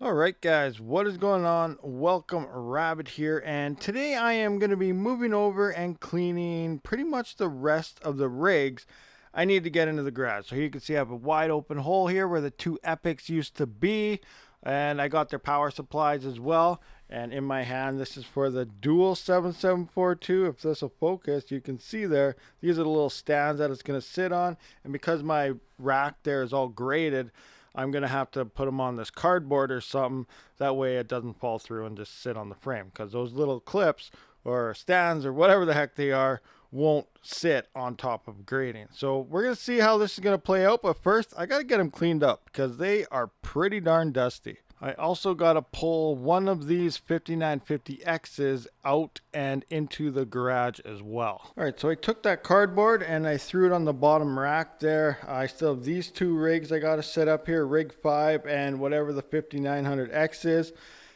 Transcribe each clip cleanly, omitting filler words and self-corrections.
Alright guys, what is going on? Welcome, Rabid here, and today I am going to be moving over and cleaning pretty much the rest of the rigs I need to get into the garage. So here you can see I have a wide open hole here where the two Epics used to be, and I got their power supplies as well. And in my hand, this is for the dual 7742. If this will focus, you can see there, these are the little stands that it's going to sit on, and because my rack there is all graded, I'm going to have to put them on this cardboard or something. That way it doesn't fall through and just sit on the frame. Because those little clips or stands or whatever the heck they are won't sit on top of grading. So we're going to see how this is going to play out. But first, I got to get them cleaned up because they are pretty darn dusty. I also got to pull one of these 5950Xs out and into the garage as well. All right, so I took that cardboard and I threw it on the bottom rack there. I still have these two rigs I got to set up here, rig 5 and whatever the 5900X is.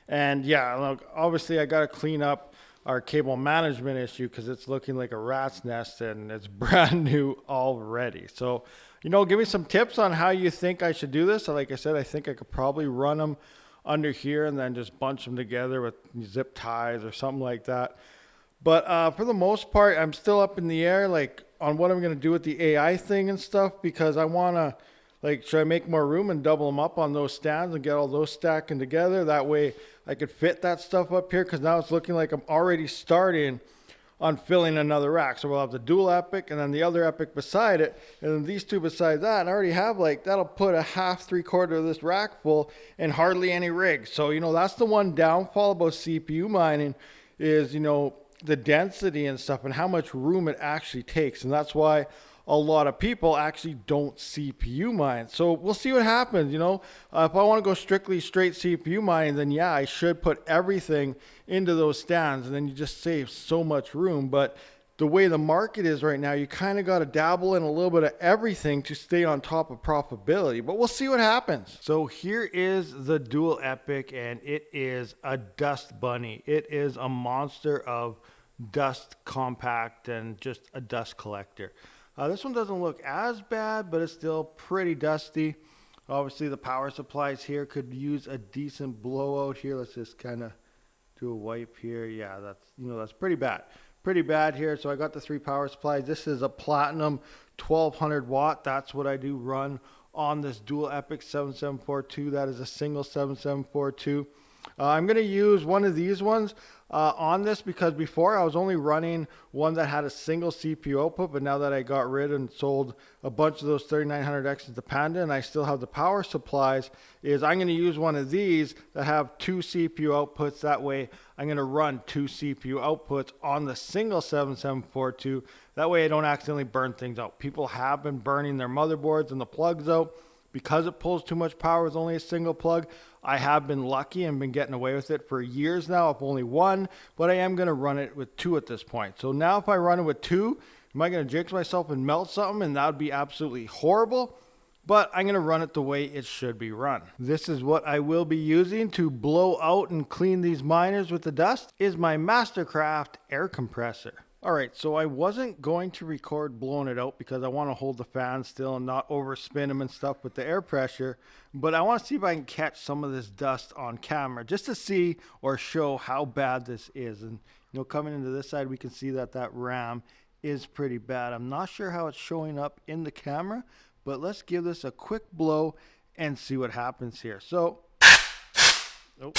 And yeah, look, obviously I got to clean up our cable management issue because it's looking like a rat's nest and it's brand new already. So, you know, give me some tips on how you think I should do this. Like I said, I think I could probably run them under here and then just bunch them together with zip ties or something like that. But for the most part, I'm still up in the air, like on what I'm going to do with the AI thing and stuff, because I want to, like, should I make more room and double them up on those stands and get all those stacking together? That way I could fit that stuff up here, because now it's looking like I'm already starting on filling another rack. So we'll have the dual Epic and then the other Epic beside it, and then these two beside that. And I already have, like, that'll put a half, 3/4 of this rack full and hardly any rigs. So, you know, that's the one downfall about CPU mining is, you know, the density and stuff and how much room it actually takes. And that's why a lot of people actually don't CPU mine. So we'll see what happens. You know, if I want to go strictly straight CPU mining, then yeah, I should put everything into those stands and then you just save so much room. But the way the market is right now, you kind of got to dabble in a little bit of everything to stay on top of profitability. But we'll see what happens. So here is the dual Epic, and it is a dust bunny. It is a monster of dust compact and just a dust collector. This one doesn't look as bad, but it's still pretty dusty. Obviously, the power supplies here could use a decent blowout here. Let's just kind of do a wipe here. Yeah, that's pretty bad. Pretty bad here. So I got the 3 power supplies. This is a Platinum 1200 watt. That's what I do run on this dual Epic 7742. That is a single 7742. I'm going to use one of these ones on this because before I was only running one that had a single CPU output, but now that I got rid and sold a bunch of those 3900Xs to Panda and I still have the power supplies, is I'm going to use one of these that have 2 CPU outputs. That way I'm going to run 2 CPU outputs on the single 7742. That way I don't accidentally burn things out. People have been burning their motherboards and the plugs out because it pulls too much power with only a single plug. I have been lucky and been getting away with it for years now. I've only one, but I am going to run it with 2 at this point. So now if I run it with 2, am I going to jinx myself and melt something? And that would be absolutely horrible. But I'm going to run it the way it should be run. This is what I will be using to blow out and clean these miners with the dust, is my Mastercraft air compressor. Alright, so I wasn't going to record blowing it out because I want to hold the fan still and not overspin them and stuff with the air pressure. But I want to see if I can catch some of this dust on camera just to see or show how bad this is. And, you know, coming into this side, we can see that that RAM is pretty bad. I'm not sure how it's showing up in the camera, but let's give this a quick blow and see what happens here. So, oh.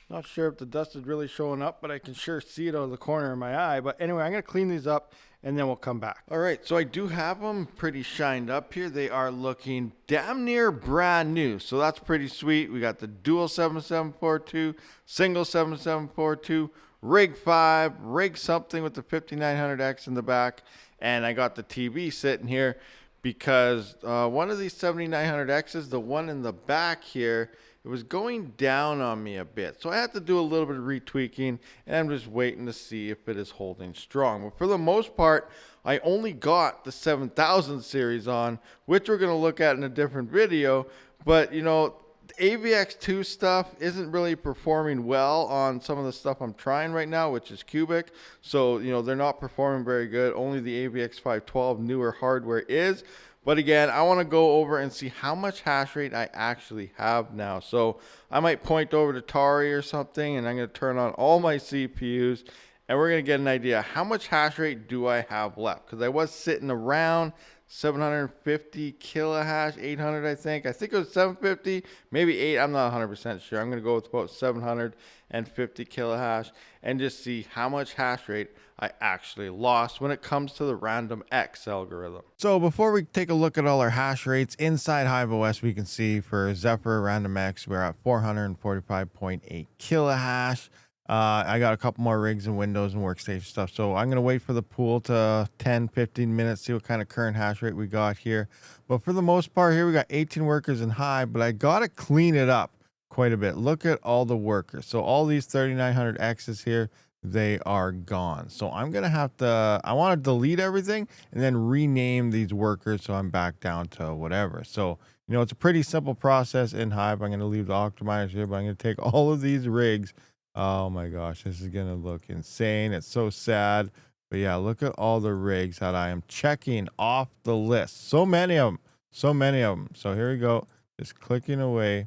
Not sure if the dust is really showing up, but I can sure see it out of the corner of my eye. But anyway, I'm going to clean these up and then we'll come back. All right, so I do have them pretty shined up here. They are looking damn near brand new. So that's pretty sweet. We got the dual 7742, single 7742, rig 5, rig something with the 5900X in the back. And I got the TV sitting here because one of these 7900Xs, the one in the back here, it was going down on me a bit. So I had to do a little bit of retweaking, and I'm just waiting to see if it is holding strong. But for the most part, I only got the 7000 series on, which we're going to look at in a different video. But, you know, AVX2 stuff isn't really performing well on some of the stuff I'm trying right now, which is cubic. So, they're not performing very good. Only the AVX512 newer hardware is. But again, I want to go over and see how much hash rate I actually have now. So I might point over to Tari or something, and I'm going to turn on all my CPUs, and we're going to get an idea how much hash rate do I have left, because I was sitting around 750 kilohash, 800 I think it was 750, maybe 8, I'm not 100% sure. I'm going to go with about 750 kilohash and just see how much hash rate I actually lost when it comes to the random X algorithm. So before we take a look at all our hash rates inside HiveOS, we can see for Zephyr random X we're at 445.8 kilohash. I got a couple more rigs and Windows and workstation stuff. So I'm going to wait for the pool to 10-15 minutes, see what kind of current hash rate we got here. But for the most part here, we got 18 workers in Hive, but I got to clean it up quite a bit. Look at all the workers. So all these 3900 X's here, they are gone. So I'm going to have to, I want to delete everything and then rename these workers so I'm back down to whatever. So, it's a pretty simple process in Hive. I'm going to leave the Octa.miners here, but I'm going to take all of these rigs. Oh my gosh, this is going to look insane. It's so sad. But yeah, look at all the rigs that I am checking off the list. So many of them. So many of them. So here we go. Just clicking away.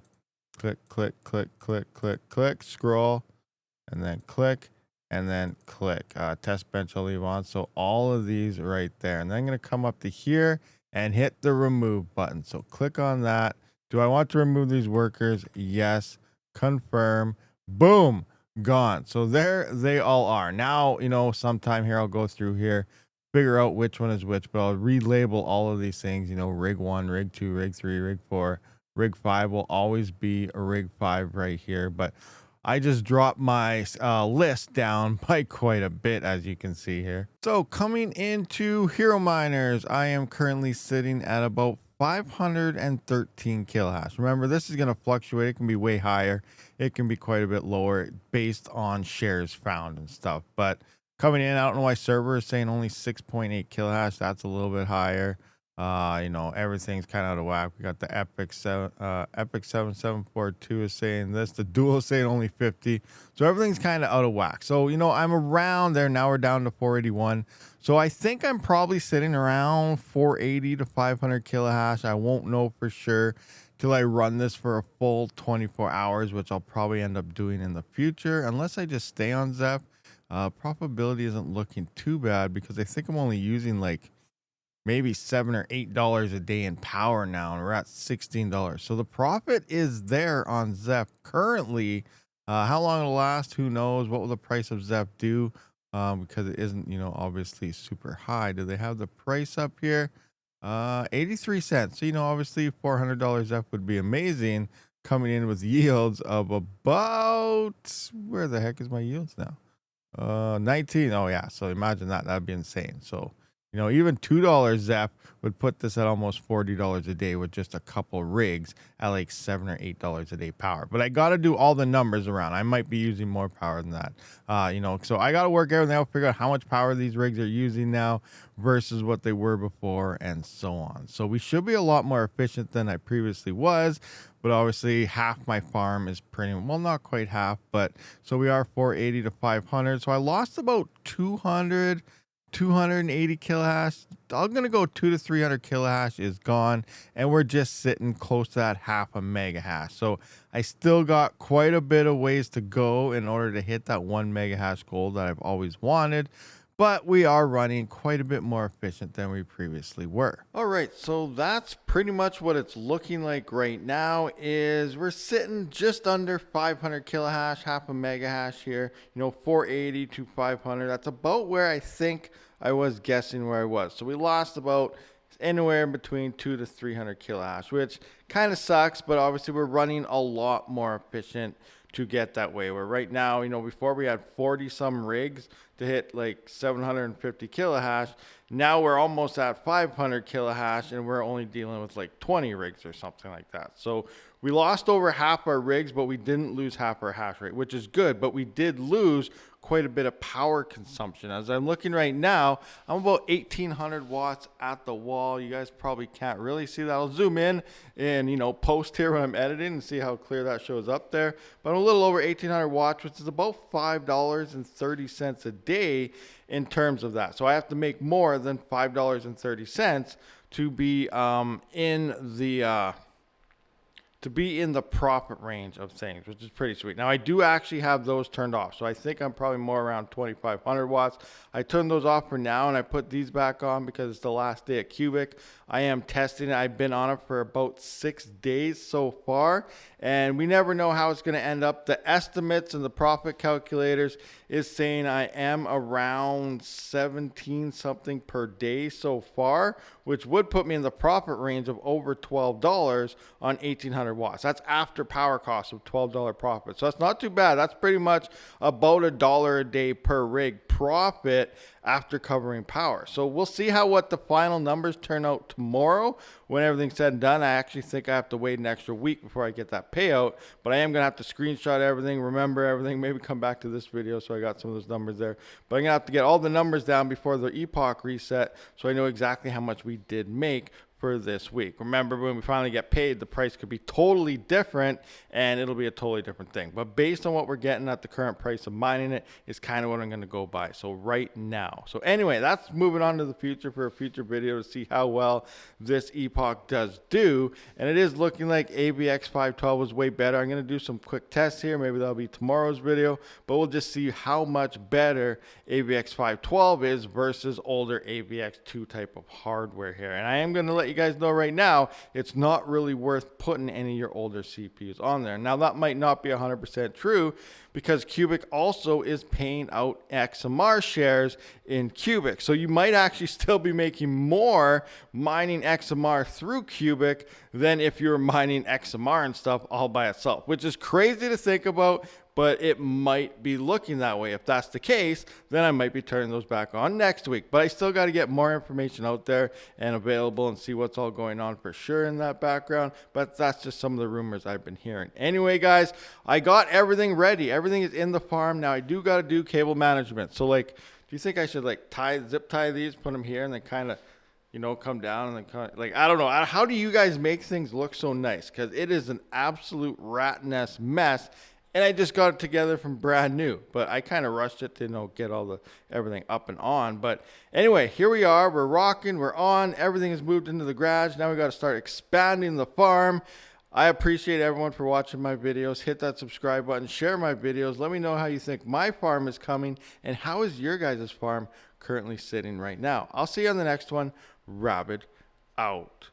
Click, click, click, click, click, click. Scroll. And then click. And then click. Test bench I'll leave on. So all of these right there. And then I'm going to come up to here and hit the remove button. So click on that. Do I want to remove these workers? Yes. Confirm. Boom. Gone. So there they all are. Now, sometime here I'll go through here, figure out which one is which, but I'll relabel all of these things. Rig 1, rig 2, rig 3, rig 4, rig 5 will always be a rig 5 right here. But I just dropped my list down by quite a bit, as you can see here. So coming into Hero Miners, I am currently sitting at about 513 kilohash. Remember, this is going to fluctuate. It can be way higher. It can be quite a bit lower based on shares found and stuff. But coming in, I don't know why server is saying only 6.8 kilohash. That's a little bit higher. Everything's kind of out of whack. We got the Epic 7742 is saying this. The Dual is saying only 50. So everything's kind of out of whack. So, I'm around there. Now we're down to 481. So I think I'm probably sitting around 480 to 500 kilohash. I won't know for sure till I run this for a full 24 hours, which I'll probably end up doing in the future. Unless I just stay on Zep. Probability isn't looking too bad because I think I'm only using like maybe $7 or $8 a day in power now, and we're at $16. So the profit is there on Zep currently. How long it'll last, who knows? What will the price of Zep do? Because it isn't, obviously super high. Do they have the price up here? 83 cents. So, obviously $400 Zep would be amazing, coming in with yields of about, where the heck is my yields now? 19. Oh yeah. So imagine that. That'd be insane. So, even $2 Zep would put this at almost $40 a day with just a couple rigs at like $7 or $8 a day power. But I got to do all the numbers around. I might be using more power than that. So I got to work everything out, figure out how much power these rigs are using now versus what they were before and so on. So we should be a lot more efficient than I previously was. But obviously half my farm is pretty, well, not quite half, but so we are 480 to 500. So I lost about 280 kilohash. I'm gonna go 200 to 300 kilohash is gone, and we're just sitting close to that half a mega hash. So I still got quite a bit of ways to go in order to hit that 1 mega hash goal that I've always wanted, but we are running quite a bit more efficient than we previously were. All right, so that's pretty much what it's looking like right now. Is we're sitting just under 500 kilohash, half a mega hash here, 480 to 500. That's about where I think I was guessing where I was. So we lost about anywhere between 200 to 300 kilohash, which kind of sucks, but obviously we're running a lot more efficient to get that way. Where right now, before we had 40 some rigs to hit like 750 kilohash, now we're almost at 500 kilohash and we're only dealing with like 20 rigs or something like that. So We lost over half our rigs, but we didn't lose half our hash rate, which is good. But we did lose quite a bit of power consumption. As I'm looking right now, I'm about 1800 watts at the wall. You guys probably can't really see that. I'll zoom in and, you know, post here when I'm editing and see how clear that shows up there. But I'm a little over 1800 watts, which is about $5.30 a day in terms of that. So I have to make more than $5.30 to be in the profit range of things, which is pretty sweet. Now I do actually have those turned off, so I think I'm probably more around 2500 watts. I turned those off for now, and I put these back on because it's the last day at Cubic. I am testing it. I've been on it for about 6 days so far, and we never know how it's going to end up. The estimates and the profit calculators is saying I am around 17 something per day so far, which would put me in the profit range of over $12 on 1800 watts. That's after power costs of $12 profit. So that's not too bad. That's pretty much about $1 a day per rig profit after covering power. So we'll see what the final numbers turn out tomorrow when everything's said and done. I actually think I have to wait an extra week before I get that payout, but I am going to have to screenshot everything, remember everything, maybe come back to this video so I got some of those numbers there. But I'm going to have to get all the numbers down before the epoch reset so I know exactly how much we did make for this week. Remember, when we finally get paid, the price could be totally different and it'll be a totally different thing. But based on what we're getting at the current price of mining it is kind of what I'm going to go by. So right now. So anyway, that's moving on to the future for a future video to see how well this epoch does do. And it is looking like AVX 512 was way better. I'm going to do some quick tests here. Maybe that'll be tomorrow's video, but we'll just see how much better AVX 512 is versus older AVX 2 type of hardware here. And I am going to let you guys know right now, it's not really worth putting any of your older CPUs on there. Now that might not be 100% true because Cubic also is paying out XMR shares in Cubic. So you might actually still be making more mining XMR through Cubic than if you're mining XMR and stuff all by itself, which is crazy to think about. But it might be looking that way. If that's the case, then I might be turning those back on next week. But I still got to get more information out there and available and see what's all going on for sure in that background. But that's just some of the rumors I've been hearing. Anyway, guys, I got everything ready. Everything is in the farm. Now I do got to do cable management. So like, do you think I should like zip tie these, put them here, and then kind of, you know, come down and then kind of, like, I don't know. How do you guys make things look so nice? Because it is an absolute rat nest mess. And I just got it together from brand new, but I kind of rushed it to, you know, get everything up and on. But anyway, here we are. We're rocking. We're on. Everything is moved into the garage. Now we got to start expanding the farm. I appreciate everyone for watching my videos. Hit that subscribe button. Share my videos. Let me know how you think my farm is coming and how is your guys' farm currently sitting right now. I'll see you on the next one. Rabid out.